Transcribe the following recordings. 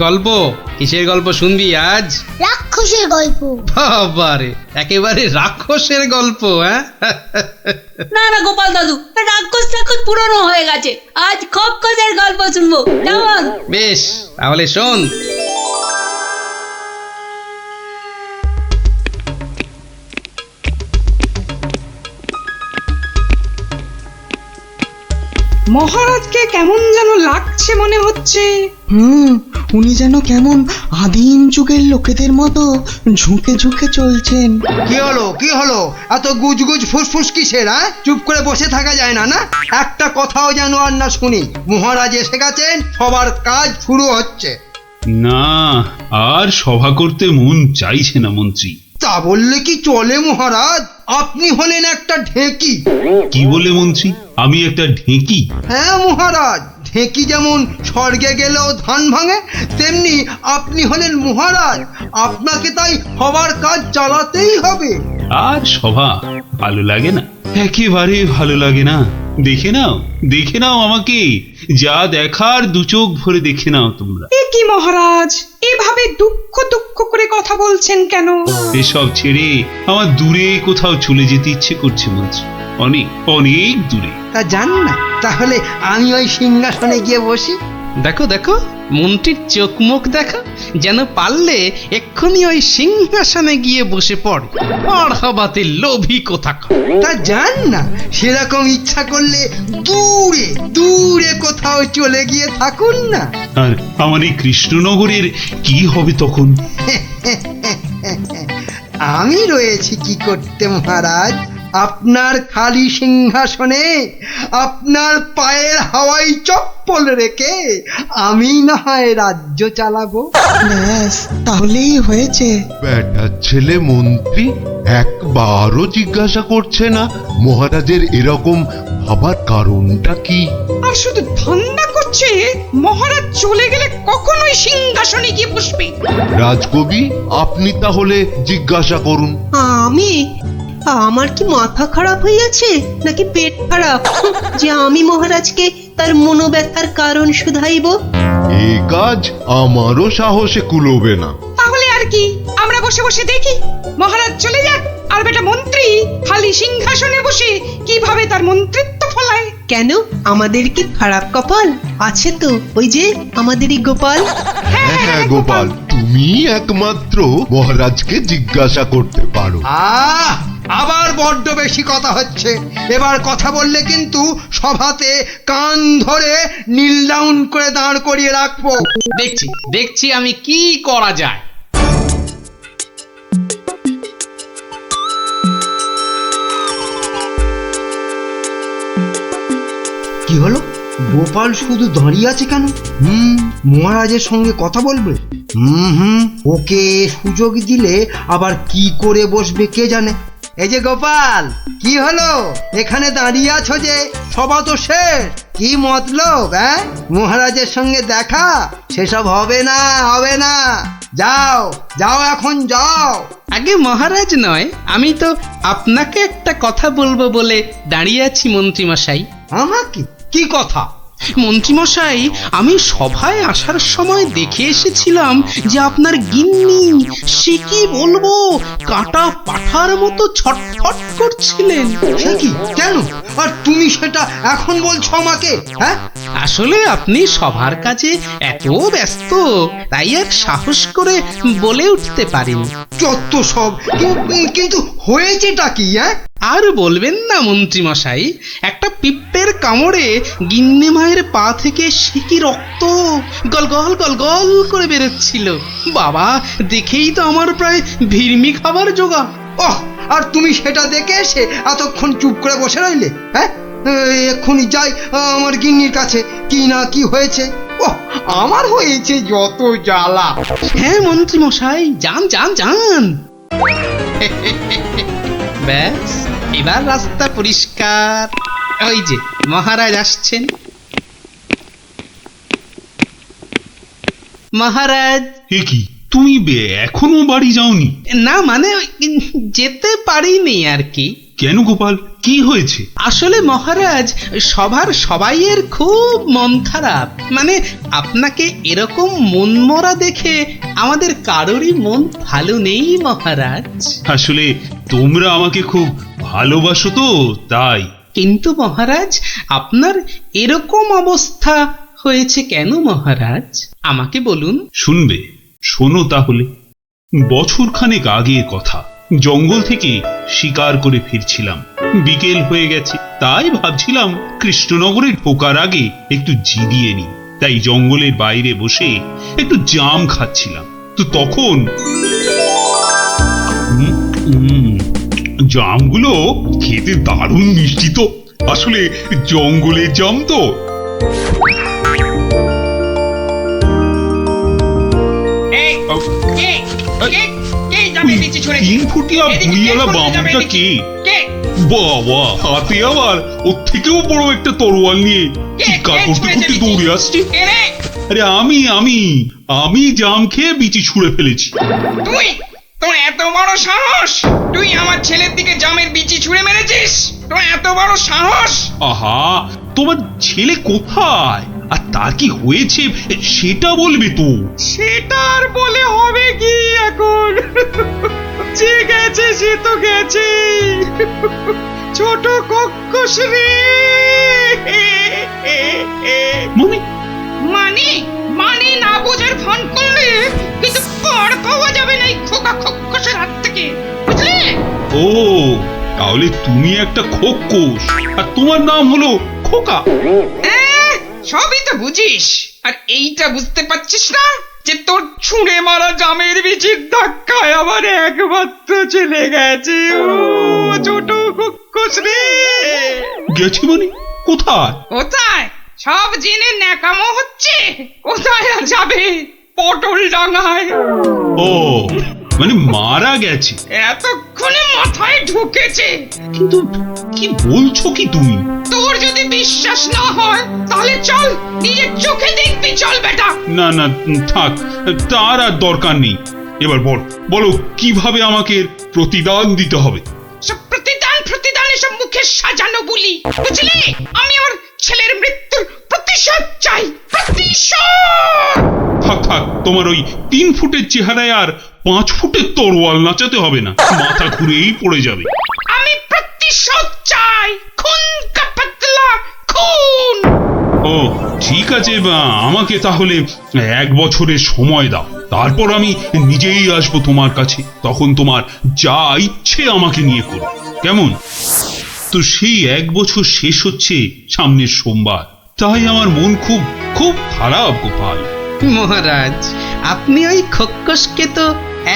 গল্প কিসের গল্প শুনবি আজ? রাক্ষসের গল্প। বাবারে, একেবারে রাক্ষসের গল্প। হ্যাঁ, না না গোপাল দাদু, রাক্ষস পুরনো হয়ে গেছে, আজ খপ্পখসের গল্প শুনবো। কেমন? বেশ, তাহলে শোন। মহারাজকে কেমন যেন লাগছে মনে হচ্ছে। উনি যেন কেমন আদিম যুগের লোকেদের মতো ঝুঁকে ঝুঁকে চলছেন। কি হলো এত গুজগুজ ফুসফুস কিসের? চুপ করে বসে থাকা যায় না? না, একটা কথাও যেন আর না শুনি। মহারাজ এসে গেছেন, সবার কাজ শুরু হচ্ছে। না, আর সভা করতে মন চাইছে না মন্ত্রী। তা বললে কি চলে মহারাজ? আপনি হলেন একটা ঢেঁকি। কি বলে মন্ত্রী, আমি একটা ঢেঁকি? হ্যাঁ মহারাজ, ঢেঁকি যেমন স্বর্গে গেলেও ধান ভাঙে, তেমনি আপনি হলেন মহারাজ। আপনাকে তাই সবার কাজ চালাতেই হবে। আর সভা ভালো লাগে না, একেবারে ভালো লাগে না। দেখে নাও আমাকে, যা দেখার দু চোখ ভরে দেখে নাও তোমরা। এ কি মহারাজ, এভাবে দুঃখ দুঃখ করে কথা বলছেন কেন? এসব ছেড়ে আমার দূরে কোথাও চলে যেতে ইচ্ছে করছে মন্ত্রী, অনেক অনেক দূরে। তা জান না, তাহলে আমি ওই সিংহাসনে গিয়ে বসি। দেখো দেখো, মন্ত্রীর চোখ মুখ দেখো, যেন পারলে এক্ষুনি ওই সিংহাসনে গিয়ে বসে পড়ে। আর হবাতে লোভী কোথাকার। তা জান না, সেরকম ইচ্ছা করলে দূরে দূরে কোথাও চলে গিয়ে থাকুন না। আর আমার এই কৃষ্ণনগরের কি হবে তখন? আমি রয়েছি কি করতে মহারাজ? আপনার খালি সিংহাসনে আপনার পায়ের হাওয়াই চপ্পল রেখে আমি না হয় রাজ্য চালাবো। ব্যাস, তাহলেই হয়েছে। বেটার ছেলে মন্ত্রী একবারও জিজ্ঞাসা করছে না মহারাজের এরকম ভাবার কারণটা কি? আর শুধু ধান্দা করছে মহারাজ চলে গেলে কখনোই সিংহাসনে গিয়ে বসবে। রাজকবি, আপনি তাহলে জিজ্ঞাসা করুন। আমার কি মাথা খারাপ হইয়াছে নাকি পেট খারাপ যে আমি মহারাজকে তার মনোব্যথার কারণ শুধাইব? এই কাজ আমারও সাহসে কুলোবে না। তাহলে আর কি, আমরা বসে বসে দেখি মহারাজ চলে যাক, আর বেটা মন্ত্রী খালি সিংহাসনে বসে কিভাবে তার মন্ত্রিত্ব ফলায়। কেন, আমাদের কি খারাপ কপাল আছে? তো ওই যে আমাদেরই গোপাল। হ্যাঁ গোপাল, তুমি একমাত্র মহারাজকে জিজ্ঞাসা করতে পারো। আবার বড্ড বেশি কথা হচ্ছে। এবার কথা বললে কিন্তু সভাতে কান ধরে নীল ডাউন করে দাঁড় করিয়ে রাখবো। দেখছি আমি কি করা যায়। কি হলো? গোপাল শুধু দাঁড়িয়ে আছে কেন? মহারাজের সঙ্গে কথা বলবে। ওকে সুযোগ দিলে আবার কি করে বসবে কে জানে। এই যে গোপাল, কি হলো? এখানে দাঁড়িয়ে আছো যে? সভা তো শেষ, কি মতলব? মহারাজের সঙ্গে দেখা? সেসব হবে না। যাও এখন যাও। আগে মহারাজ নয়, আমি তো আপনাকে একটা কথা বলবো বলে দাঁড়িয়ে আছি মন্ত্রীমশাই। আমাকে? কি কথা? মন্ত্রীমশাই, আমি সভায় আসার সময় দেখে এসেছিলাম যে আপনার গিন্নি, সে কি বলবো, কাটা পাঠার মতো ছটফট করছিলেন। সে কি? কেন? আর তুমি সেটা এখন বলছো আমাকে? আসলে আপনি সভার কাজে এত ব্যস্ত, তাই আর সাহস করে বলে উঠতে পারিনি। যত সব। কিন্তু হয়েছেটা কি? আর বলবেন না মন্ত্রীমশাই, একটা পিঁপড়ের কামড়ে গিন্নি মায়ের পা থেকে সে কি রক্ত গলগল গলগল করে বেরোচ্ছিল। বাবা, দেখেই তো আমার প্রায় ভিড়মি খাবার জোগাড়। আর তুমি সেটা দেখে এসে এতক্ষণ চুপ করে বসে রইলে? এক্ষুনি যাই আমার গিন্নির কাছে, কি না কি হয়েছে। আমার হয়েছে যত জ্বালা। হ্যাঁ মন্ত্রীমশাই, যান। ব্যাস, এবার রাস্তা পরিষ্কার। ওই যে মহারাজ আসছেন। মহারাজ। এ কি, তুমি এখনো বাড়ি যাওনি? না মানে যেতে পারিনি আর কি। কেন গোপাল, কি হয়েছে? আসলে মহারাজ, সবাইয়ের খুব মন খারাপ। মানে আপনাকে এরকম মনমরা দেখে আমাদের কারোরই মন ভালো নেই মহারাজ। আসলে তোমরা আমাকে খুব ভালোবাসো তো তাই। কিন্তু মহারাজ, আপনার এরকম অবস্থা হয়েছে কেন মহারাজ? আমাকে বলুন। শুনবে? শোনো তাহলে। বছরখানেক আগের কথা, জঙ্গল থেকে শিকার করে ফিরছিলাম। বিকেল হয়ে গেছে, তাই ভাবছিলাম কৃষ্ণনগরে ঢোকার আগে একটু জিরিয়ে নি। তাই জঙ্গলের বাইরে বসে একটু জাম খাচ্ছিলাম। তো তখন জামগুলো খেতে দারুণ মিষ্টি তো। আসলে জঙ্গলের জাম তো। তিন ফুটিয়া বুড়িওয়ালা বাবুটা কে? বাবা, হাতে আবার ওর থেকেও বড় একটা তরোয়াল নিয়ে চিৎকার করতে করতে দৌড়ে আসছে। আরে আমি জাম খেয়ে বিচি ছুঁড়ে ফেলেছি। তুই? তোর এত বড় সাহস? তুই আমার ছেলের দিকে জামের বিচি ছুঁড়ে মেরেছিস? তোর এত বড় সাহস? আহা, তোমার ছেলে কোথায় আর তার কি হয়েছে সেটা বলবে তো। সেটা আর বলে হবে কি এখন? যে গেছে সে তো গেছে। ছোট কক্কস রে। মানে মানে মানে না বোঝার ভান করলে কিন্তু পার পাওয়া যাবে না এই খোকা খক্কসের হাত থেকে, বুঝলে? ও, তাহলে তুমি একটা খোক্কস আর তোমার নাম হলো খোকা। সবই তো বুঝিস, আর এইটা বুঝতে পারছিস না যে তোর ছুঁড়ে মারা জামের বীজের ধাক্কায় আমার একমাত্র চলে গেছে। ও ছোট কক্কস রে। গেছে মানে কোথায়? কোথায় সব জেনে ন্যাকামো হচ্ছে? কোথায় আর যাবে? পটল ডাঙায়। ও, মানে মারা গেছে। এতক্ষণে মাথায় ঢুকেছে। কিন্তু কি বলছো কি তুমি? তোর যদি বিশ্বাস না হয় তাহলে চল, নিজের চোখে দেখবি। চল বেটা। না না, থাক, তার আর দরকার নেই। এবার বলো কিভাবে আমাকে প্রতিদান দিতে হবে? সব প্রতিদান এসব মুখে সাজানো বলি, বুঝলি? আমি আমার ছেলের মৃত্যুর প্রতিশোধ চাই। প্রতিশোধ। থাক, তোমার ওই 3 ফুটের চেহারায় আর 5 ফুটের তরোয়াল নাচাতে হবে না, মাথা ঘুরেই পড়ে যাবে। আমি প্রতিশোধ চাই। খুন কা পাতলা খুন। ও ঠিক আছে, আমাকে তাহলে 1 বছরের সময় দাও। তারপর আমি নিজেই আসবো তোমার কাছে। তখন তোমার যা ইচ্ছে আমাকে নিয়ে করো, কেমন? তো সেই 1 বছর শেষ হচ্ছে সামনের সোমবার। তাই আমার মন খুব খুব খারাপ গোপাল। মহারাজ, আপনি ওই খক্কসকে তো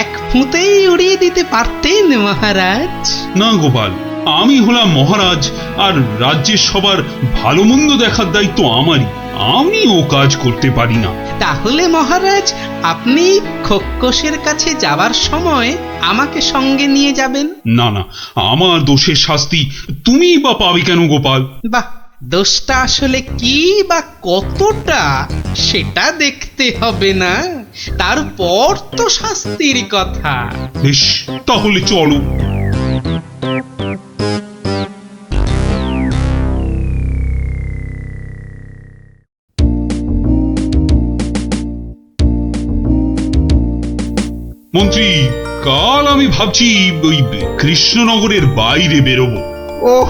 1 ফুঁতেই উড়িয়ে দিতে পারতেন মহারাজ। না গোপাল, আমি হলাম মহারাজ, আর রাজ্যের সবার ভালো মন্দ দেখার দায়িত্ব আমারই। আমি ও কাজ করতে পারি না। তাহলে মহারাজ, আপনি খক্কসের কাছে যাবার সময় আমাকে সঙ্গে নিয়ে যাবেন। না, আমার দোষের শাস্তি তুমি বা পাবে কেন গোপাল? বাহ, দোষটা আসলে কি বা কতটা সেটা দেখতে হবে না? তারপর তো শাস্তির কথা। বেশ, তাহলে চলো। মন্ত্রী, কাল আমি ভাবছি ওই কৃষ্ণনগরের বাইরে বেরোবো। ওহ,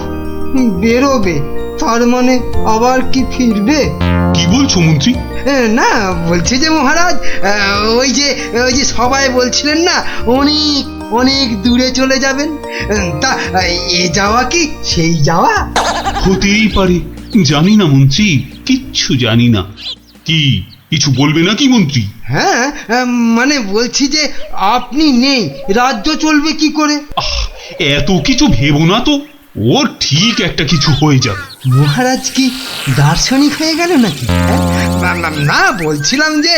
বেরোবে? তার মানে আবার কি ফিরবে? কি বলছো মন্ত্রী? না, বলছি যে মহারাজ, ওই যে সবাই বলছিলেন না অনেক অনেক দূরে চলে যাবেন, তা এ যাওয়া কি সেই যাওয়া? হতেই পারে, জানি না মন্ত্রী, কিচ্ছু জানি না। কি কিছু বলবে নাকি মন্ত্রী? হ্যাঁ, মানে বলছি যে আপনি নেই, রাজ্য চলবে কি করে? এত কিছু ভেবো না তো, ওর ঠিক একটা কিছু হয়ে যাবে। মহারাজ কি দার্শনিক হয়ে গেল নাকি? না, বলছিলাম যে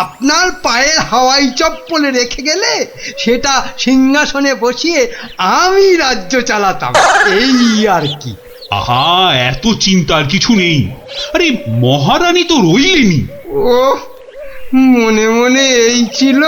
আপনার পায়ের হাওয়াই চপ্পলে রেখে গেলে সেটা সিংহাসনে বসিয়ে আমি রাজ্য চালাতাম, এই আর কি। আহা, এত চিন্তার কিছু নেই। আরে মহারানী তো রইলেনি। ও, মনে মনে এই ছিল।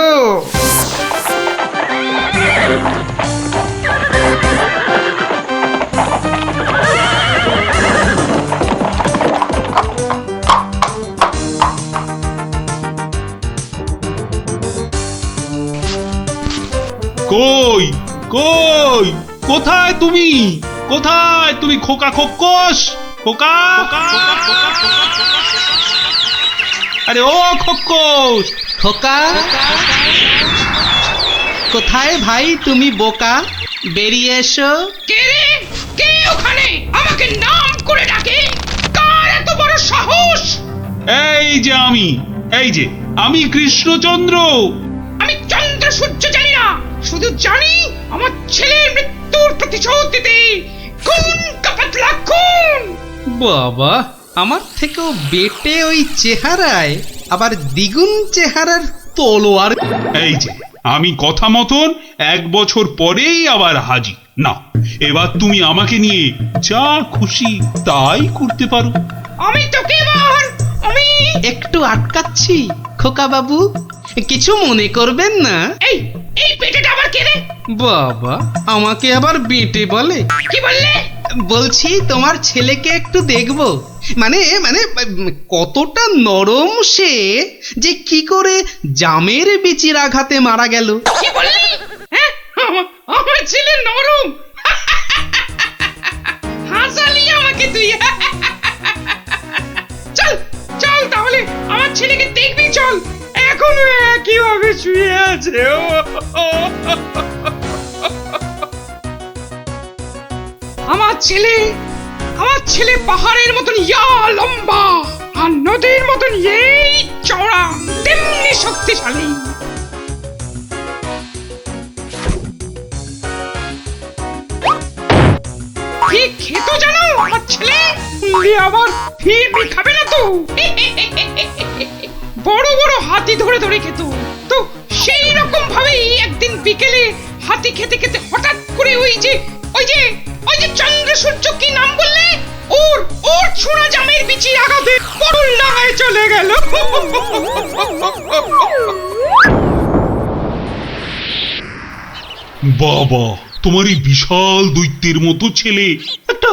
কোথায় তুমি? কোথায় তুমি খোকা খোকস? খোকা, আরে ও খোকস! খোকা, কোথায় ভাই তুমি বোকা? বেরিয়ে এসো। কে রে? কে ওখানে আমাকে নাম করে ডাকে? কার এত বড় সাহস? এই যে আমি কৃষ্ণচন্দ্র। আমি চন্দ্র সূর্য জানি না, শুধু জানি আমার ছেলের মৃত্যুর প্রতিশোধ দিতে খুন কাপাতলা খুন। বাবা, আমার থেকেও বেটে ওই চেহারায় আবার দ্বিগুণ চেহারার তলোয়ার। এই যে আমি কথা মতন 1 বছর পরেই আবার হাজির। না, এবার তুমি আমাকে নিয়ে যা খুশি তাই করতে পারো। আমি তোকে এবার আমি একটু আটকাচ্ছি খোকা বাবু, কিছু মনে করবেন না। এই এই পেটেটা আবার কে রে? বাবা, আমাকে আবার বেটে বলে? কি বললে? বলছি তোমার ছেলেকে একটু দেখবো। মানে মানে কতটা নরম সে, যে কি করে জামের বিচির আঘাতে মারা গেল। কি বললি? হ্যাঁ, আমার ছেলে নরম। হাসালি আমাকে তুই। চল চল তাহলে আমার ছেলেকে দেখবি, চল। এখনো একইভাবে শুয়ে আছে। আমার ছেলে পাহাড়ের মতন ইয়া লম্বা আর নদীর মতন এই চওড়া, তেমনি শক্তিশালী। কি খেত জানো আমার ছেলে? আবার ফিরবি খাবে না তো। বড় বড় হাতি ধরে ধরে খেত। তো সেই রকম ভাবেই একদিন বিকেলে হাতি খেতে খেতে হঠাৎ করে ওই যে চন্দ্র সূর্য কি নাম বললে, ওর ছোড়া জামের বিচি আঘাতে পটল ডাঙায় চলে গেল। বাবা, তোমার এই বিশাল দৈত্যের মতো ছেলে একটা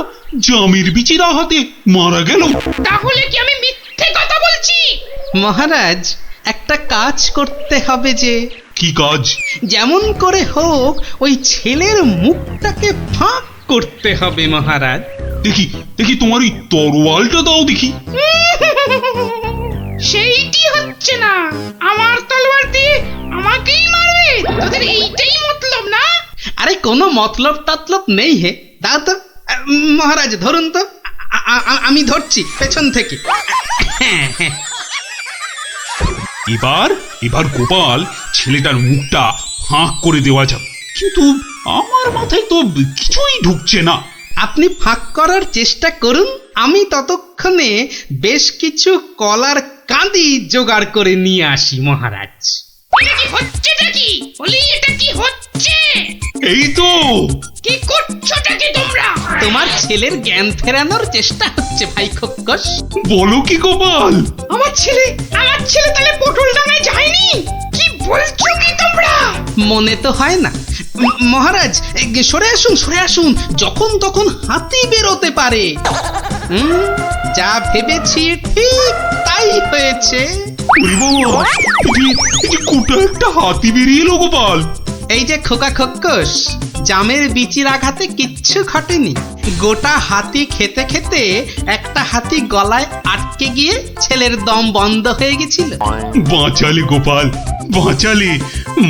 জামের বিচির আঘাতে মারা গেল? তাহলে কি আমি মিথ্যে কথা বলছি? মহারাজ, একটা কাজ করতে হবে যে। কি কাজ? যেমন করে হোক ওই ছেলের মুখটাকে ফাঁক করতে হবে মহারাজ। দেখি তোমার ওই তরোয়ালটা দাও দেখি। সেইটি হচ্ছে না, আমার তলোয়ার দিয়ে আমাকেই মারবে? তোদের এইটাই মতলব না? আরে কোনো মতলব টাতলব নেই হে। দাও তো মহারাজ, ধরুন তো। আমি ধরছি পেছন থেকে। এবার গোপাল ছেলেটার মুখটা ফাঁক করে দেওয়া যাবে, কিন্তু আমার মাথায় তো কিছুই ঢুকছে না। আপনি ফাঁক করার চেষ্টা করুন, আমি ততক্ষণে বেশ কিছু কলার কাঁদি জোগাড় করে নিয়ে আসি মহারাজ। এটা কি হচ্ছে নাকি? বলি এটা কি হচ্ছে? এই তো। কি করছোটা কি তোমরা? তোমার ছেলের জ্ঞান ফেরানোর চেষ্টা হচ্ছে ভাই খোকস। বলো কি গোপাল? আমার ছেলে তাহলে পটল ডাঙায় যায়নি? কি বলছো কি তোমরা? মনে তো হয় না মহারাজ। সরে আসুন, যখন তখন হাতি বেরোতে পারে। যা ভেবেছি ঠিক তাই হয়েছে। কোটা একটা হাতি বেরিয়ে এলো গোপাল। এই যে খোকা খোকস, জামের বিচির আঘাতে কিচ্ছু ঘটেনি। গোটা হাতি খেতে খেতে একটা হাতি গলায় আটকে গিয়ে ছেলের দম বন্ধ হয়ে গেছিল। বাঁচালে গোপাল, বাঁচালে।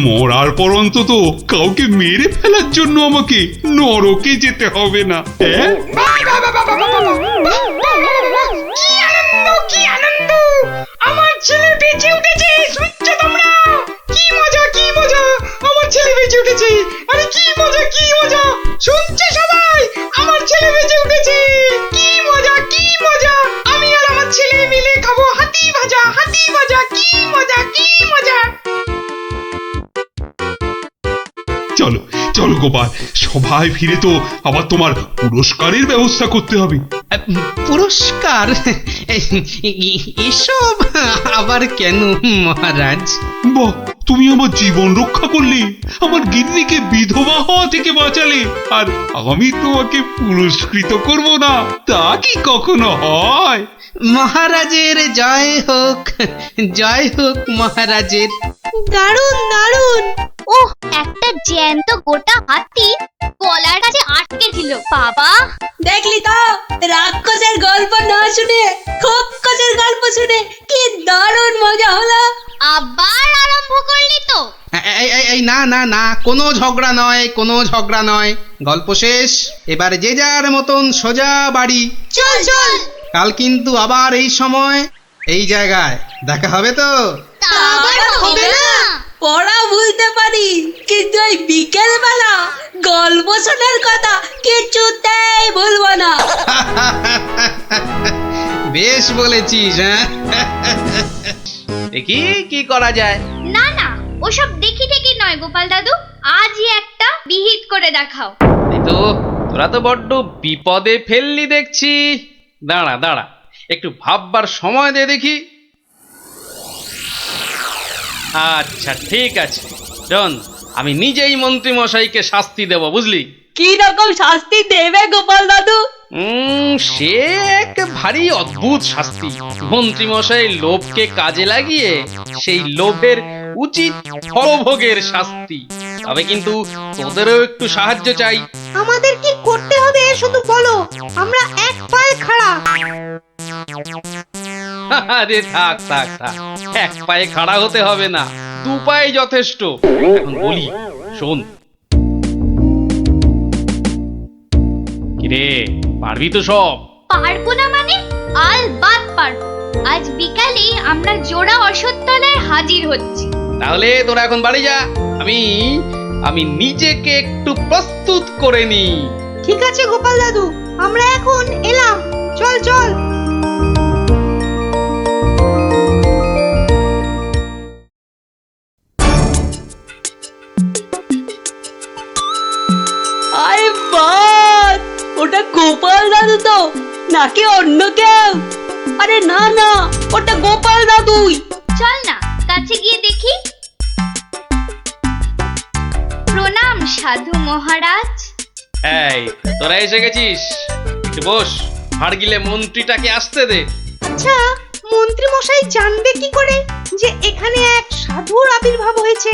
মরার পর অন্তত কাউকে মেরে ফেলার জন্য আমাকে নরকে যেতে হবে না। হ্যাঁ, কি আনন্দ! আমার ছেলে বেঁচে উঠেছে। শুনছো তোমরা? কি মজা! আমার ছেলে বেঁচে উঠেছে। আরে কি মজা! শুনছে সবাই? আমার ছেলে বেঁচে উঠেছে। কি মজা! আমি আর আমার ছেলে মিলে খাবো হাতি ভাজা। কি মজা! চলো গোপাল, সবাই ফিরে তো আবার তোমার পুরস্কারের ব্যবস্থা করতে হবে। পুরস্কার? এসব আবার কেন মহারাজ? বাহ, তুমি আমার জীবন রক্ষা করলে, আমার গিন্নিকে বিধবা হওয়া থেকে বাঁচালে, আর আমি তোমাকে পুরস্কৃত করব না, তা কি কখনো হয়? মহারাজের জয় হোক মহারাজের। দারুণ! ওহ, একটা জ্যান্ত গোটা হাতি গলার কাছে আটকে ছিল বাবা। দেখলি তো, রাক্ষসের গল্প না শুনে খোকসের গল্প শুনে কি দারুণ মজা হলো। আবার আরম্ভ করলি তো? এই না না না, কোনো ঝগড়া নয়, কোনো ঝগড়া নয়। গল্প শেষ, এবার যে যার মতন সোজা বাড়ি। চল চল। কাল কিন্তু আবার এই সময় এই জায়গায় দেখা হবে তো। তা আবার হবে না। পড়া ভুলতে পারি, কিন্তু এই বিকেল বেলা গল্প শোনার কথা কিছুতেই ভুলবো না। বেশ বলেছিস। হ্যাঁ, দেখি কি করা যায়। না না, ওসব দেখি ঠেকি নয় গোপাল দাদু, আজই একটা বিহিত করে দেখাও। এই তো, তোরা তো বড্ড বিপদে ফেললি দেখছি। দাঁড়া দাঁড়া, একটু ভাববার সময় দে দেখি। আচ্ছা ঠিক আছে, শোন, আমি নিজেই মন্ত্রী মশাইকে শাস্তি দেব, বুঝলি? কি রকম শাস্তি দেবে গোপাল দাদু? সে এক ভারী অদ্ভুত শাস্তি। মন্ত্রী মশাই লোভকে কাজে লাগিয়ে সেই লোভের উচিত ফলভোগের শাস্তি। তবে কিন্তু তোদেরও একটু সাহায্য চাই। আমাদের কি করতে হবে শুধু বলো, আমরা এক পায়ে খাড়া। আরে থাক থাক থাক, এক পায়ে খাড়া হতে হবে না, দু পায়ে যথেষ্ট। এখন বলি, শোন। কিরে, পারবি তো সব? পারবো না মানে? আলবাত পারবো। আজ বিকালে আমরা জোড়া অশ্বত্থতলায় হাজির হচ্ছি। তাহলে তোরা এখন বাড়ি যা, আমি নিজেকে একটু প্রস্তুত করে নি। ঠিক আছে গোপাল দাদু, আমরা এখন এলাম। চল চল। আরে বাস, ওটা গোপাল দাদু তো, নাকি অন্য কেউ? আরে না না, ওটা গোপাল দাদুই। চল না কাছে গিয়ে দেখি। প্রণাম সাধু মহারাজ। এই, তোরা এসে গেছিস, একটু বস। হাড় গিলে মন্ত্রীটাকে আসতে দে। আচ্ছা, মন্ত্রী মশাই জানবে কি করে যে এখানে এক সাধুর আবির্ভাব হয়েছে?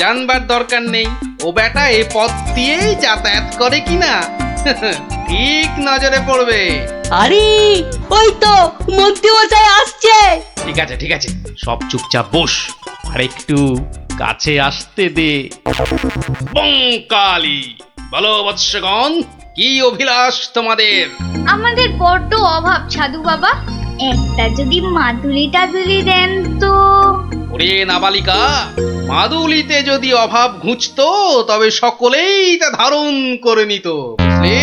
জানবার দরকার নেই, ও বেটা এ পথ দিয়েই যাতায়াত করে কিনা ঠিক নজরে পড়বে। আরে ওই তো মন্ত্রী মশাই আসছে। ঠিক আছে ঠিক আছে, সব চুপচাপ বস, আর একটু কাছে আসতে দে। বঙ্কালি, বলো বৎসগণ, কি অভিলাষ তোমাদের? আমাদের বড্ড অভাব সাধু বাবা, একটা যদি মাদুলি টাদুলি দেন তো। ওরে নাবালিকা, মাদুলিতে যদি অভাব ঘুচতো তবে সকলেই তা ধারণ করে নিত, বুঝলি?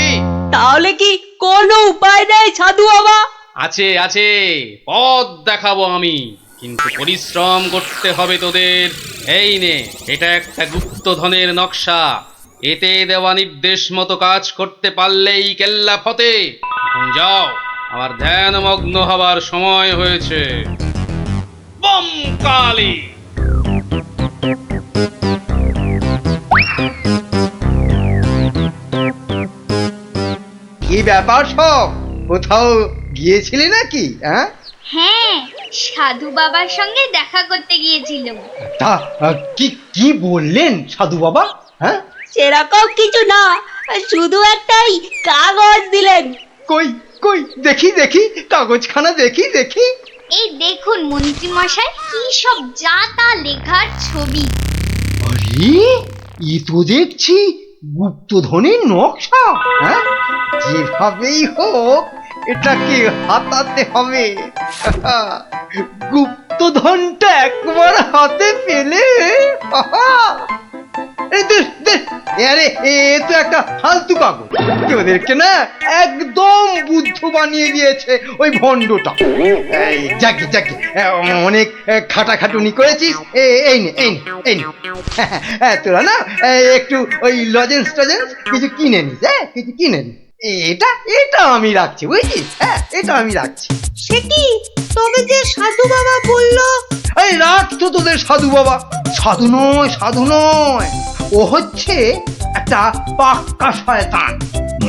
তাহলে কি কোনো উপায় নেই সাধু বাবা? আছে আছে, পথ দেখাবো আমি, কিন্তু পরিশ্রম করতে হবে তোদের। এই নে, এটা একটা গুপ্তধনের নকশা। এতে দেওয়া নির্দেশ মতো কাজ করতে পারলেই কেল্লা ফতে। এখন যাও, আমার ধ্যানমগ্ন হবার সময় হয়েছে। বম কালী। কি ব্যাপার সব, কোথাও গিয়েছিলি নাকি? হ্যাঁ, সাধু বাবার সঙ্গে দেখা করতে গিয়েছিলাম। তা কি কি বললেন সাধু বাবা? হ্যাঁ, সেরকম কিছু না, শুধু একটাই কাগজ দিলেন। কই কই দেখি দেখি, কাগজখানা দেখি দেখি। এই দেখুন মন্ত্রী মশাই, কি সব যা তা লেখার ছবি। আরে, এ তো দেখছি গুপ্তধনের নকশা। হ্যাঁ, যেভাবেই হোক এটাকে হাতাতে হবে। গুপ্তধনটা একবার হাতে পেলে, আরে এ তো একটা ফালতু কাগজ। ওদেরকে না একদম বুদ্ধ বানিয়ে দিয়েছে ওই ভণ্ডটা। যাকে যাকে, অনেক খাটাখাটুনি করেছিস। এই নে এই নে এই নে, তোরা না একটু ওই লজেন্স টজেন্স কিছু কিনে নিস। কিছু কিনে নিস। এটা এটা আমি রাখছি, বুঝছিস? হ্যাঁ, এটা আমি রাখছি। সে কি, তবে যে সাধু বাবা বললো? এই রাখ তো তোদের সাধু বাবা। সাধু নয়, সাধু নয়, ও হচ্ছে একটা পাক্কা শয়তান।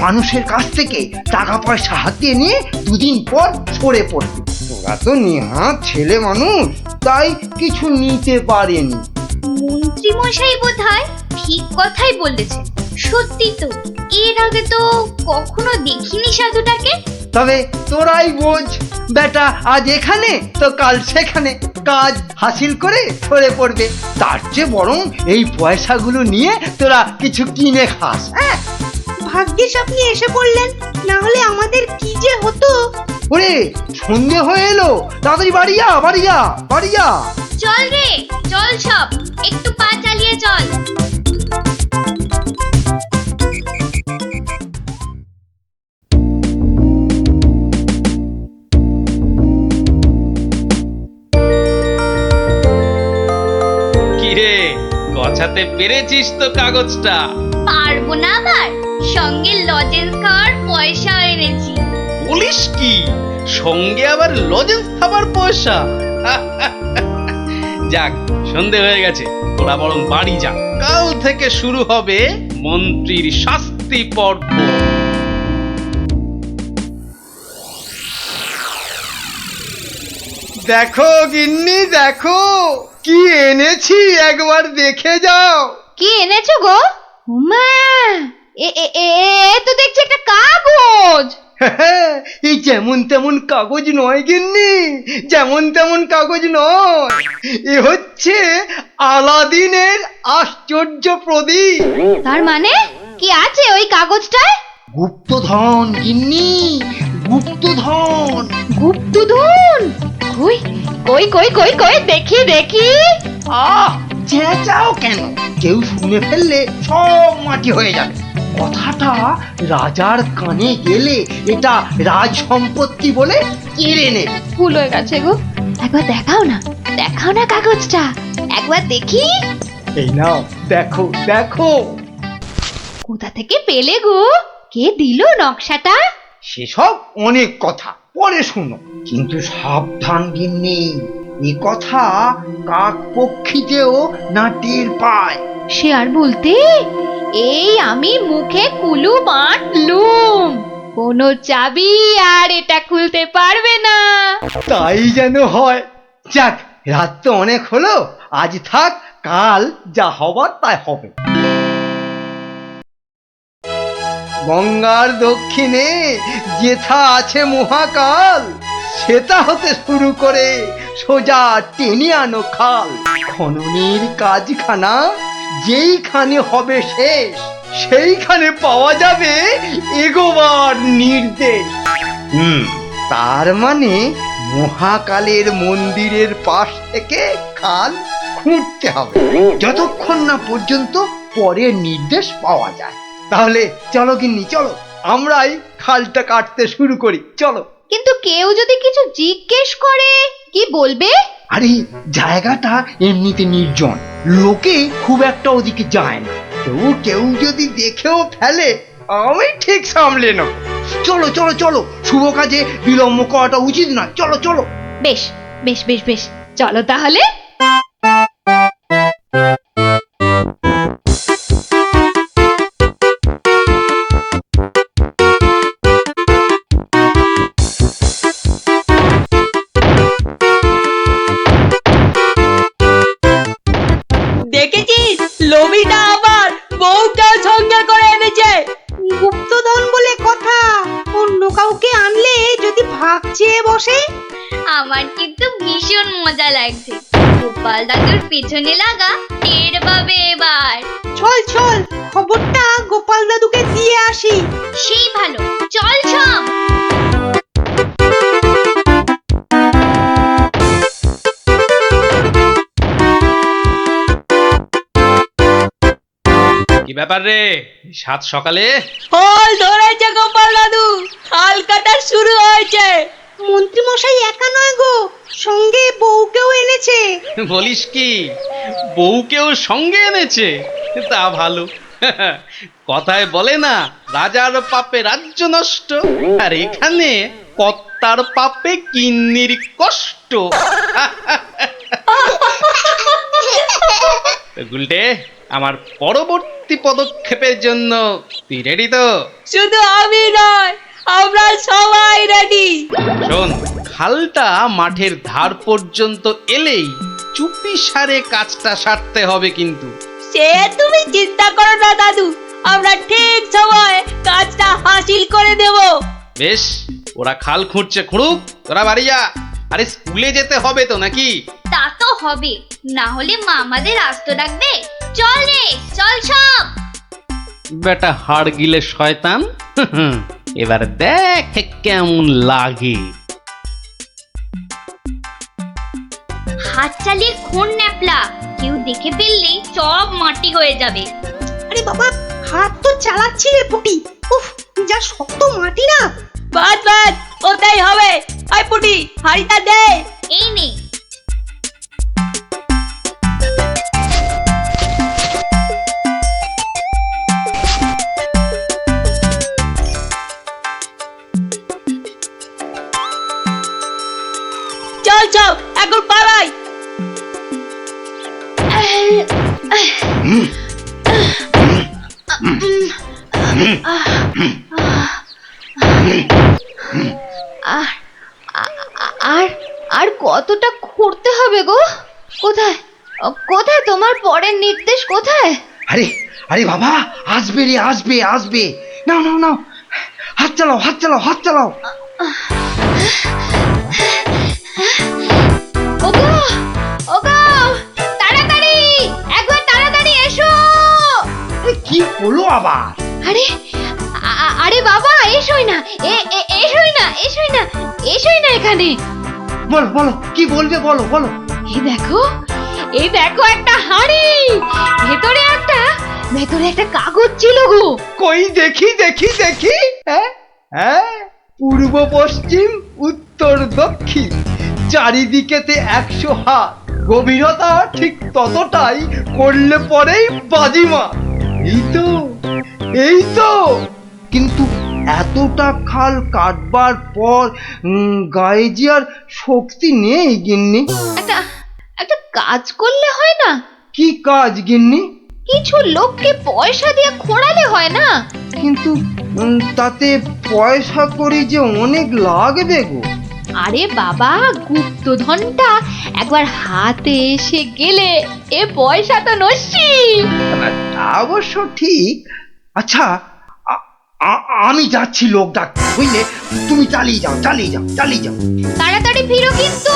মানুষের কাছ থেকে টাকা পয়সা হাতিয়ে নিয়ে দুদিন পর সরে পড়বে। তোরা তো নিহাত ছেলে মানুষ, তাই কিছু নিতে পারেনি। মন্ত্রী মন্ত্রী মশাই বোধহয় ঠিক কথাই বলেছেন। সত্যি তো, এর আগে তো কখনো দেখিনি সাধুটাকে। তবে তোরাই বোঝ, বেটা আজ এখানে তো কাল সেখানে কাজ হাসিল করে সরে পড়বে। তার চেয়ে বরং এই পয়সাগুলো নিয়ে তোরা কিছু কিনে খাস। হ্যাঁ, ভাগ্যিস আপনি এসে পড়লেন, না হলে আমাদের কি যে হতো। ওরে সন্ধে হয়ে এলো, তাড়াতাড়ি বাড়ি যা, বাড়ি যা, বাড়ি যা। চল রে, চল সব, একটু পা চালিয়ে চল। কিরে, গছাতে পেরেছিস তো কাগজটা? পারবো না আবার, সঙ্গে লজেন্স খাওয়ার পয়সা এনেছি। বলিস কি, সঙ্গে আবার লজেন্স খাবার পয়সা? যাক, সন্ধে হয়ে গেছে, তোরা বরং বাড়ি যা। কাল থেকে শুরু হবে মন্ত্রীর শাস্তি পর্ব। দেখো গিন্নি, দেখো কি এনেছি, একবার দেখে যাও। কি এনেছো গো? উমা, এ তো দেখছি একটা কাগজ। এই যেমন তেমন কাগজ নয় গিন্নি, যেমন তেমন কাগজ নয়। এ হচ্ছে আলাদিনের আশ্চর্য প্রদীপ। তার মানে কি আছে ওই কাগজটায়? গুপ্তধন গিন্নি, গুপ্তধন। গুপ্তধন? কই কই কই কই কই, দেখি দেখি। আহ, চেঁচাও কেন? কেউ শুনে ফেললে সব মাটি হয়ে যাবে। কথাটা রাজার কানে গেলে এটা রাজ সম্পত্তি বলে কেড়ে নেবে। ভুল হয়ে গেছে গো, একবার দেখাও না, দেখাও না কাগজটা, একবার দেখি। এই নাও, দেখো দেখো। কোথা থেকে পেলে গো? কে দিল নকশাটা? সেসব অনেক কথা পরে শুনো, কিন্তু সাবধান গিন্নি, এ কথা কাক পক্ষীতেও না টের পায়। সে আর বলতে, এই আমি মুখে কুলু বাঁধলুম, কোনো চাবি আর এটা খুলতে পারবে না। তাই যেন হয়। যাক, রাত তো অনেক হলো, আজ থাক, কাল যা হবার তাই হবে। গঙ্গার দক্ষিণে যেথা আছে মহাকাল, সেটা হতে শুরু করে সোজা টেনে আনো খাল। খননের কাজখানা যেইখানে হবে শেষ, সেইখানে পাওয়া যাবে এগোবার নির্দেশ। তার মানে মহাকালের মন্দিরের পাশ থেকে খাল খুঁড়তে হবে, যতক্ষণ না পর্যন্ত পরের নির্দেশ পাওয়া যায়। তাহলে চলো গিন্নি, চলো, আমরাই খালটা কাটতে শুরু করি, চলো। কিন্তু কেউ যদি কিছু জিজ্ঞেস করে, কি বলবে? আরে জায়গাটা এমনিতে নির্জন, লোকে খুব একটা ওদিকে যায় না। তবু কেউ যদি দেখেও ফেলে, আমি ঠিক সামলে নেব। চলো চলো চলো, শুভ কাজে বিলম্ব করাটা উচিত নয়। চলো চলো। বেশ বেশ বেশ বেশ, চলো তাহলে। দেখেছিস, লোভিটা আবার বউটা সঙ্গে করে এনেছে। গুপ্তধন বলে কথা, অন্য কাউকে আনলে যদি ভাগ চেয়ে বসে। আমার কিন্তু ভীষণ মজা লাগছে। গোপাল দাদুর পেছনে লাগা টের পাবে এবার। চল চল, খবরটা গোপাল দাদুকে দিয়ে আসি। সেই ভালো, চল সব। কি ব্যাপার রে, সাত সকালে? ফল ধরেছে গোপাল দাদু, খাল কাটা শুরু হয়েছে। মন্ত্রী মশাই একা নয় গো, সঙ্গে বউকেও এনেছে। বলিস কি, বউকেও সঙ্গে এনেছে? তা ভালো। কথায় বলে না, রাজার পাপে রাজ্য নষ্ট, আর এখানে কর্তার পাপে কিন্নির কষ্ট। গুলটে, আমার পরবর্তী পদক্ষেপের জন্য তুই রেডি তো? শুধু আমি নয়, আমরা সবাই রেডি। শোন, খালটা মাঠের ধার পর্যন্ত এলেই চুপি সারে কাজটা সারতে হবে কিন্তু। সে তুমি চিন্তা করো না দাদু, আমরা ঠিক সময় কাজটা হাসিল করে দেব। বেশ, ওরা খাল খুঁড়ছে খুঁড়ুক, তোরা বাড়ি যা। আরে স্কুলে যেতে হবে তো নাকি? তা তো হবে, না হলে মা আমাদের আস্ত ডাকবে। চল রে, চল সব। বেটা হাড় গিলে শয়তান, এবার দেখ কেমন লাগে। হাত চালিয়ে খুন ন্যাপলা, কেউ দেখে ফেললে সব মাটি হয়ে যাবে। আরে বাবা, হাত তো চালাচ্ছি রে পুটি। উফ, যা শক্ত মাটি না। বাদ বাদ, ওটাই হবে। আয় পুটি, হাড়িটা দে। এই নে। চল চল, এখন পালাই। আর আর কতটা খুঁড়তে হবে গো? কোথায় কোথায় তোমার পরের নির্দেশ কোথায়? আরে আরে বাবা, আসবে রে, আসবে আসবে। নাও নাও নাও, হাত চালাও, হাত চালাও, হাত চালাও। ওগো ওগো, তাড়াতাড়ি, একবার তাড়াতাড়ি এসো। কি হলো আবার? আরে আরে বাবা, এসোই না, এসোই না, এসোই না, এসোই না এখানে। বলো বলো, কি বলবে বলো বলো। এই দেখো একটা হাঁড়ি, ভেতরে একটা কাগজ ছিল গো। কই দেখি দেখি দেখি। হ্যাঁ হ্যাঁ, পূর্ব পশ্চিম উত্তর দক্ষিণ চারিদিকেতে 100 হাত, গভীরতা ঠিক ততটাই, করলে পরেই বাজিমাত। এই তো, এই তো। কিন্তু এতটা খাল কাটবার পর গায়ে যে আর শক্তি নেই গিন্নি। একটা কাজ করলে হয় না? কি কাজ গিন্নি? কিছু লোককে পয়সা দিয়ে খোঁড়ালে হয় না? কিন্তু তাতে পয়সা করি যে অনেক লাগবে গো। আরে বাবা, গুপ্তধনটা একবার হাতে এসে গেলে এ পয়সা তো নস্যি। তা অবশ্য ঠিক। আচ্ছা, আমি যাচ্ছি লোক ডাকতে, বুঝলে? তুমি চালিয়ে যাও, চালিয়ে যাও, চালিয়ে যাও। তাড়াতাড়ি ফিরো কিন্তু।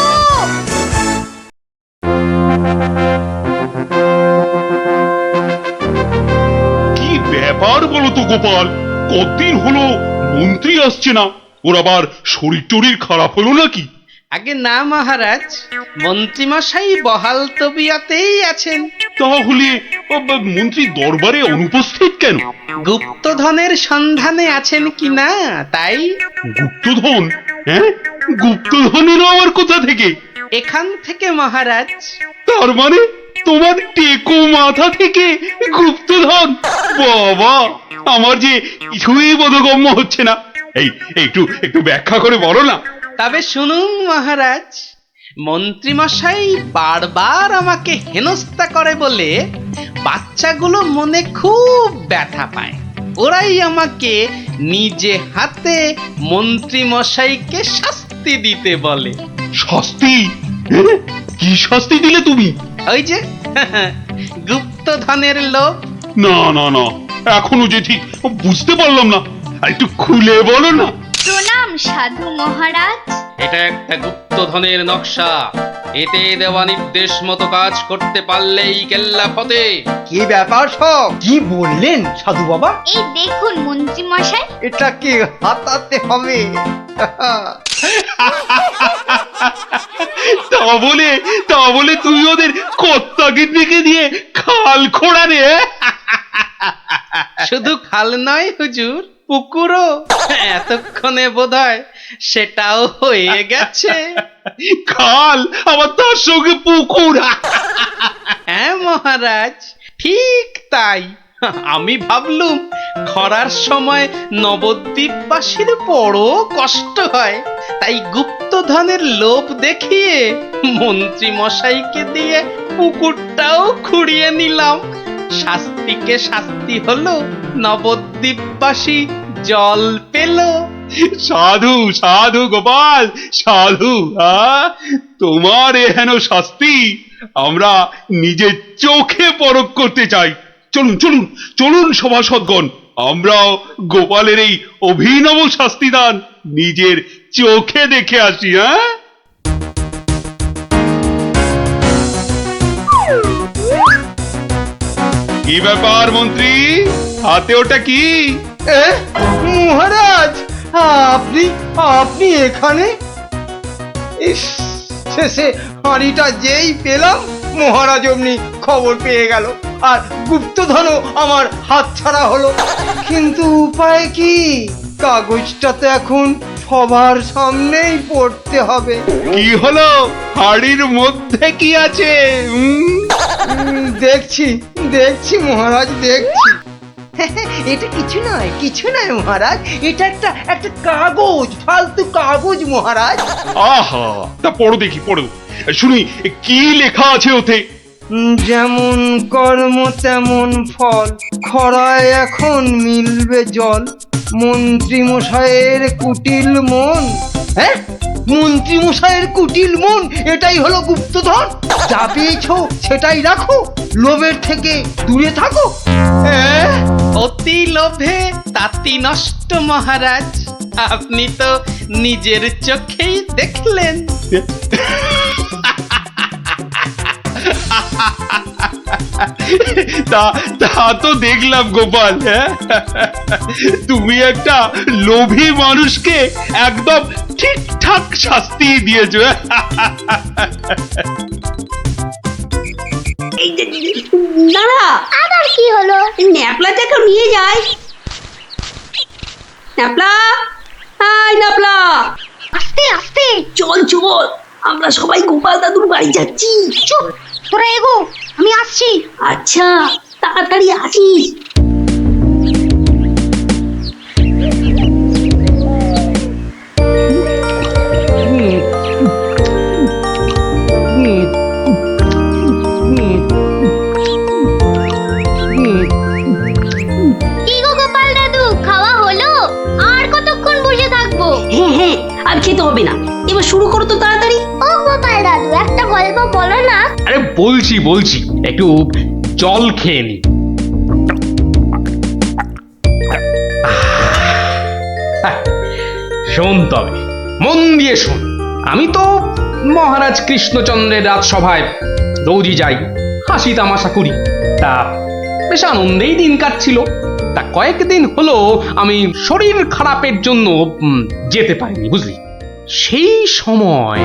কি ব্যাপার বলো তো গোপাল, কতদিন হলো মন্ত্রী আসছে না? ওর আবার শরীর টরীর খারাপ হলো নাকি? আগে না মহারাজ, মন্ত্রীমশাই বহাল তবিয়তেই আছেন। তাহলে মন্ত্রী দরবারে অনুপস্থিত কেন? গুপ্তধনের সন্ধানে আছেন কিনা তাই। গুপ্তধন? হ্যাঁ, গুপ্তধনেরও আবার কোথা থেকে? এখান থেকে মহারাজ। তার মানে তোমার টেকো মাথা থেকে গুপ্তধন? বাবা, আমার যে কিছুই বোধগম্য হচ্ছে না। এই একটু একটু ব্যাখ্যা করে বলো না। তবে শুনুন মহারাজ, মন্ত্রীমশাই বারবার আমাকে হেনস্থা করে বলে বাচ্চাগুলো মনে খুব ব্যথা পায়। ওরাই আমাকে নিজে হাতে মন্ত্রীমশাইকে শাস্তি দিতে বলে। শাস্তি? হ্যাঁ? কি শাস্তি দিলে তুমি? ওই যে গুপ্তধনের লোভ। না না না, এখনো যে ঠিক বুঝতে পারলাম না, একটু খুলে বলো না। প্রণাম সাধু মহারাজ। এটা একটা গুপ্তধনের নকশা, এতে দেওয়া নির্দেশ মতো কাজ করতে পারলেই কেল্লা ফতে। কি ব্যাপার সব? কি বললেন সাধু বাবা? এই দেখুন মন্ত্রী মশাই। এটাকে হাতাতে হবে। তা বলে তুই ওদের কর্তাকে ডেকে দিয়ে খাল খোঁড়া রে? শুধু খাল নয় হুজুর, পুকুরও। এতক্ষণে বোধহয় সেটাও হয়ে গেছে। খাল আবার তার সঙ্গে পুকুর? হ্যাঁ মহারাজ, ঠিক তাই। আমি ভাবলুম খরার সময় নবদ্বীপবাসীর বড় কষ্ট হয়, তাই গুপ্তধনের লোভ দেখিয়ে মন্ত্রী মশাইকে দিয়ে পুকুরটাও খুঁড়িয়ে নিলাম। শাস্তিকে শাস্তি হলো, নবদ্বীপবাসী জল পেল। সাধু সাধু গোপাল, সাধু। তোমার এহেন শাস্তি আমরা নিজের চোখে পরখ করতে চাই। চলুন চলুন চলুন সভাসদগণ, আমরাও গোপালের এই অভিনব শাস্তিদান নিজের চোখে দেখে আসি। হ্যাঁ, কি ব্যাপার মন্ত্রী, হাতে ওটা কি? মহারাজ, আপনি আপনি এখানে? ইস, শেষে হাঁড়িটা যেই পেলাম মহারাজ অমনি খবর পেয়ে গেল, আর গুপ্তধনও আমার হাতছাড়া হলো। কিন্তু উপায় কি? কাগজটা তো এখন সবার সামনেই পড়তে হবে। কি হলো, হাড়ির মধ্যে কি আছে? দেখছি দেখছি মহারাজ, দেখছি। এটা কিছু নয় মহারাজ, এটা একটা কাগজ, ফালতু কাগজ মহারাজ। আহা, তা পড়ো দেখি, পড়ো শুনি কি লেখা আছে ওতে। যেমন কর্ম তেমন ফল, খরায় এখন মিলবে জল, মন্ত্রী মশাইয়ের কুটিল মন। হ্যাঁ, মন্ত্রী মশাইয়ের কুটিল মন, এটাই হলো গুপ্তধন। যা পেয়েছো সেটাই রাখো, লোভের থেকে দূরে থাকো। হ্যাঁ, অতি লোভে তাতি নষ্ট মহারাজ, আপনি তো নিজের চোখেই দেখলেন। তা তো দেখলাম গোপাল। হ্যাঁ, তুমি একটা লোভী মানুষকে একদম ঠিকঠাক শাস্তি দিয়েছো। এই দাঁড়া, আবার কি হলো? ন্যাপলাটাকে নিয়ে যাই। ন্যাপলা, হাই ন্যাপলা, আস্তে আস্তে চল চল, আমরা সবাই গোপাল দাদুর বাড়ি যাচ্ছি। চুপ, তোরা এগো, আমি আসছি। আচ্ছা, তাড়াতাড়ি আসিস। কি গো গোপাল দাদু, খাওয়া হলো? আর কতক্ষণ বসে থাকবো? হ্যাঁ হ্যাঁ, আর খেতে হবে না, এবার শুরু করো তো তাড়াতাড়ি। ও গোপাল দাদু, একটা গল্প বলো না। আরে বলছি একটু জল খেয়ে নি। শোন তবে, মন দিয়ে শোন। আমি তো মহারাজ কৃষ্ণচন্দ্রের রাজসভায় রোজই যাই, হাসি তামাশা করি, তা বেশ আনন্দেই দিন কাটছিল। তা কয়েকদিন হলো আমি শরীর খারাপের জন্য যেতে পারিনি, বুঝলি। সেই সময়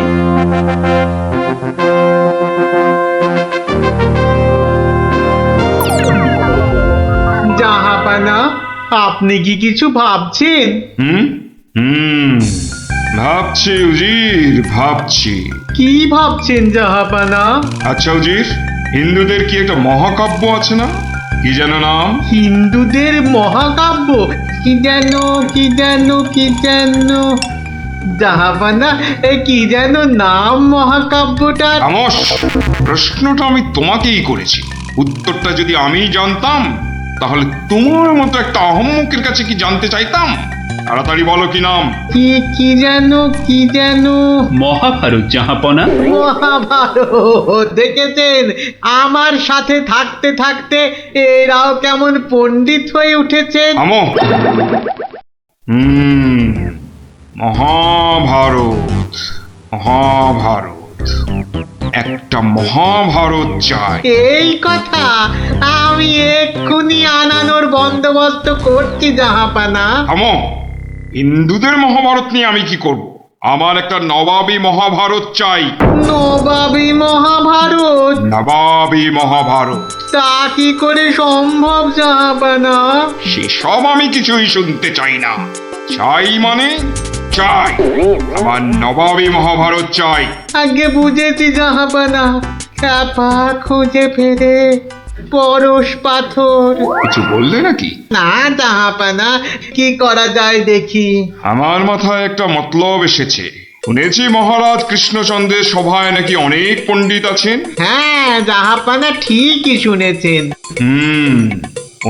জাহাপানা, আপনি কি কিছু ভাবছেন? ভাবছি উজির, ভাবছি। কি ভাবছেন জাহাপানা? আচ্ছা উজির, হিন্দুদের কি একটা মহাকাব্য আছে না, কি যেন নাম? হিন্দুদের মহাকাব্য? কি যেন জাহাপানা, কি যেন নাম মহাকাব্যটার? খামোশ, প্রশ্নটা আমি তোমাকেই করেছি, উত্তরটা যদি আমি জানতাম তাহলে তোমার মতো একটা আহম্মকের কাছে কি জানতে চাইতাম? তাড়াতাড়ি বলো কি নাম। কি যেন মহাভারত জাহাপনা। মহাভারত! দেখেছেন, আমার সাথে থাকতে থাকতে এরাও কেমন পণ্ডিত হয়ে উঠেছেন। থামো। মহাভারত, একটা মহাভারত চাই। এই কথা আমি এক্ষুনি আনানোর বন্দোবস্ত করছি জাহাপানা। থামো, হিন্দুদের মহাভারত নিয়ে আমি কি করব? আমার একটা নবাবী মহাভারত চাই। নবাবী মহাভারত? তা কি করে সম্ভব জাহাপানা? সেসব আমি কিছুই শুনতে চাই না। চাই মানে চাই, আমার নবাবী মহাভারত চাই। আগে বুঝেছি জাহাপানা, চাপা খুঁজে ফেরে পরশ পাথর। কিছু বললে নাকি? না জাহাপানা, কি করা যায় দেখি। আমার মাথায় একটা মতলব এসেছে। শুনেছি মহারাজ কৃষ্ণচন্দ্রের সভায় নাকি অনেক পণ্ডিত আছেন। হ্যাঁ জাহাপানা, ঠিকই শুনেছেন।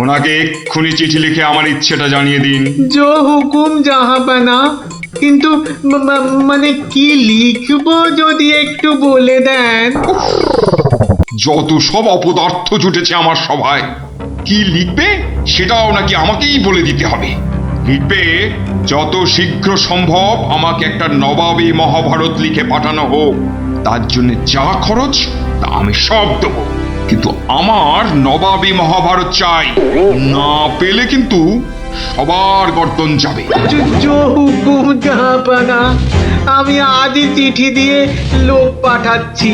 ওনাকে এক্ষুনি চিঠি লিখে আমার ইচ্ছেটা জানিয়ে দিন। জো হুকুম জাহাপানা। কিন্তু মানে কি লিখবো যদি একটু বলে দেন। যত সব অপদার্থ জুটেছে আমার সভায়, কি লিখবে সেটাও নাকি আমাকেই বলে দিতে হবে। লিখবে যত শীঘ্র সম্ভব আমাকে একটা নবাবী মহাভারত লিখে পাঠানো হোক, তার জন্য যা খরচ তা আমি সব দেবো, কিন্তু আমার নবাবী মহাভারত চাই। না পেলে কিন্তু সবার গর্দন যাবে। হুকুম জাহাপানা, আমি আজই চিঠি দিয়ে লোক পাঠাচ্ছি।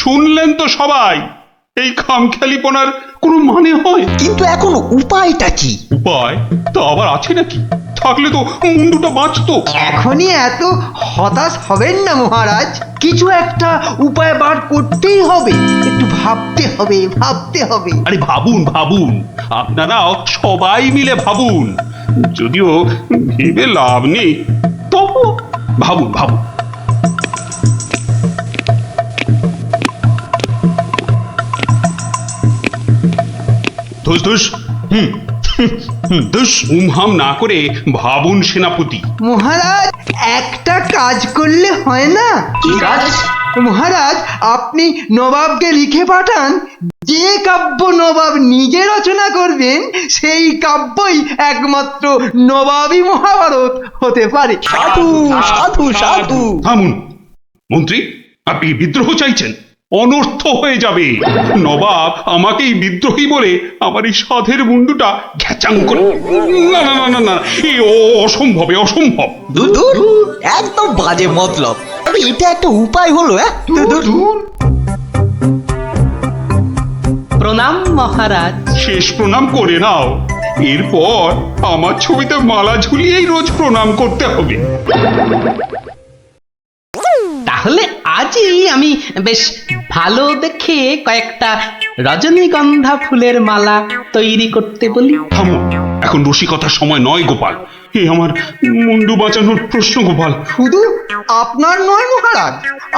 শুনলেন তো সবাই, এই খামখেয়ালিপনার কোনো মানে হয়? কিন্তু এখন উপায়টা কি? উপায় তো আবার আছে নাকি? থাকলে তো মুন্ডুটা বাঁচতো। এখনই এত হতাশ হবেন না মহারাজ, কিছু একটা উপায় বার করতেই হবে, একটু ভাবতে হবে, ভাবতে হবে। আরে ভাবুন ভাবুন, আপনারা সবাই মিলে ভাবুন। যদিও ভেবে লাভ নেই, তবু ভাবুন ভাবুন। ধুস ধুস, ধুস উমহাম না করে ভাবুন সেনাপতি। মহারাজ, একটা কাজ করলে হয় না? কি কাজ? মহারাজ, আপনি নবাবকে লিখে পাঠান, যে কাব্য নবাব নিজে রচনা করবেন সেই কাব্যই একমাত্র নবাবী মহাভারত হতে পারে। সাধু সাধু সাধু। থামুন মন্ত্রী, আপনি বিদ্রোহ চাইছেন? অনর্থ হয়ে যাবে। নবাব আমাকেই বিদ্রোহী বলে আমার এই সাধের মুন্ডুটা ঘ্যাচাং করে। না না না না না, এ অসম্ভব, অসম্ভব। দূর দূর, একদম বাজে মতলব। আরে এটা একটা উপায় হলো। প্রণাম মহারাজ। শেষ প্রণাম করে নাও, এরপর আমার ছবিতে মালা ঝুলিয়েই রোজ প্রণাম করতে হবে। তাহলে আজই আমি বেশ ভালো দেখে কয়েকটা রজনীগন্ধা ফুলের মালা তৈরি করতে বলি। থামো, এখন রসিকতার সময় নয় গোপাল। এ আমার মুন্ডু বাঁচানোর প্রশ্ন গোপাল। শুধু আপনার নয় মহারাজ,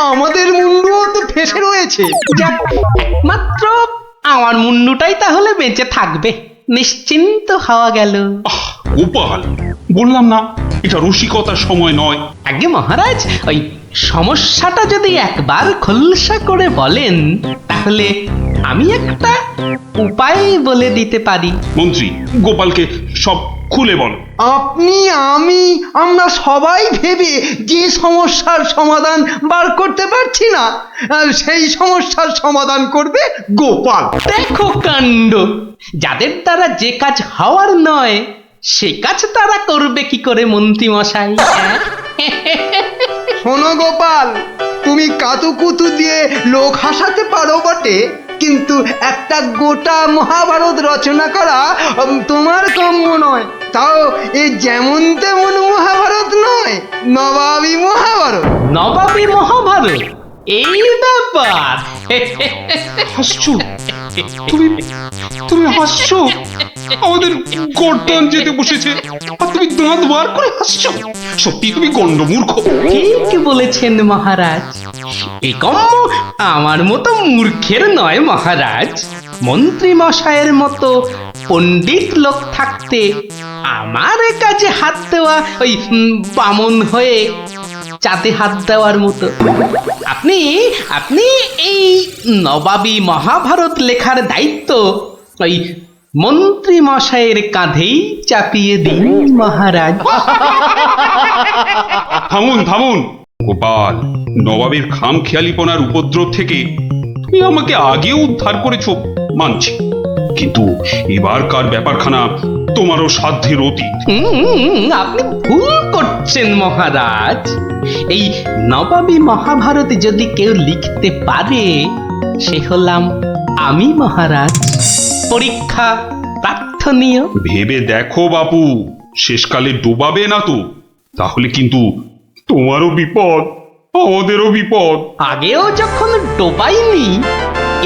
আমাদের মুন্ডুও তো ফেসে রয়েছে। যাক, একমাত্র আমার মুন্ডুটাই তাহলে বেঁচে থাকবে, নিশ্চিন্ত হওয়া গেল। গোপাল, বললাম না এটা রসিকতার সময় নয়। আগে মহারাজ, ওই সমস্যাটা যদি একবার খোলসা করে বলেন তাহলে আমি একটা উপায় বলে দিতে পারি। মন্ত্রী, গোপালকে সব খুলে বলো। আপনি, আমি, আমরা সবাই ভেবে যে সমস্যার সমাধান বার করতে পারছি না, সেই সমস্যার সমাধান করবে গোপাল। দেখো কাণ্ড, যাদের দ্বারা যে কাজ হওয়ার নয় সে কাজ তারা করবে কি করে মন্ত্রী মশাই? শোনো গোপাল, তুমি কাতুকুতু দিয়ে লোক হাসাতে পারো বটে, কিন্তু একটা গোটা মহাভারত রচনা করা তোমার কাম্য নয়। তাও এ যেমন তেমন মহাভারত নয়, নবাবী মহাভারত। নবাবী মহাভারত? এই ব্যাপার? হাসছো তুমি? তুমি হাসছো? আমাদের গর্দন যেতে বসেছে আর তুমি দাঁত বার করে হাসছো? সত্যি তুমি গন্ডমূর্খ। ঠিক বলেছেন মহারাজ, এই কম্ম আমার মতো মূর্খের নয় মহারাজ। মন্ত্রী মশাইয়ের মতো পণ্ডিত লোক থাকতে আমার কাজে হাত দেওয়া ওই বামন হয়ে চাঁদে হাত দেওয়ার মতো। আপনি আপনি এই নবাবী মহাভারত লেখার দায়িত্ব ওই মন্ত্রী মশাইয়ের কাঁধেই চাপিয়ে দিন মহারাজ। থামুন থামুন গোপাল, নবাবের খামখেয়ালিপনার উপদ্রব থেকে তুমি আমাকে আগেও উদ্ধার করেছো মানছি, কিন্তু এবারকার ব্যাপারখানা তোমারও সাধ্যের অতীত। আপনি ভুল করছেন মহারাজ। এই নবাবী মহাভারত যদি কেউ লিখতে পারে সে হলাম আমি মহারাজ। পরীক্ষা প্রার্থনীয়। ভেবে দেখো বাপু, শেষকালে ডোবাবে না তো, তাহলে কিন্তু তোমারও বিপদ, আমাদেরও বিপদ। আগেও যখন ডোবাইনি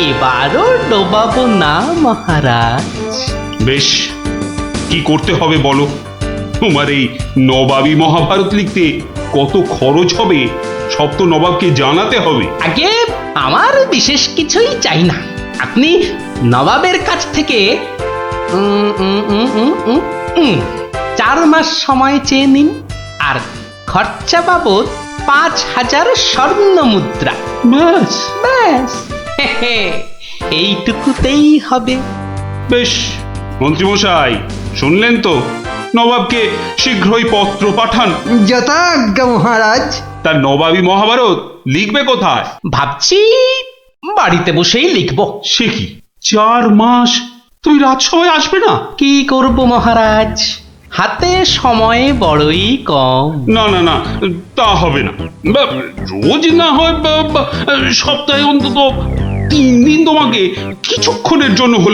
এবারও ডোবাবো না মহারাজ। বেশ, কি করতে হবে বলো? তোমার এই নবাবী মহাভারত লিখতে কত খরচ হবে সব তো নবাবকে জানাতে হবে। আগে আমার বিশেষ কিছুই চাই না, আপনি নবাবের কাছ থেকে 4 মাস সময় চেয়ে নিন আর খরচা বাবদ 5,000 স্বর্ণ মুদ্রা। ব্যাস ব্যাস এইটুকুতেই হবে। বেশ মন্ত্রীমশাই, শুনলেন তো? নবাবকে শীঘ্রই পত্র পাঠান। যথাজ্ঞা মহারাজ। তার নবাবী মহাভারত লিখবে কোথায়? ভাবছি বাড়িতে বসেই লিখব। সে কি, 4 মাস তুমি রাজসভায় আসবে না? কি করব মহারাজ, হাতে সময় বড়ই কম। না না না, তা হবে না। রোজ না হয় সপ্তাহে অন্তত 3 দিন তোমাকে কিছুক্ষণের জন্য হলে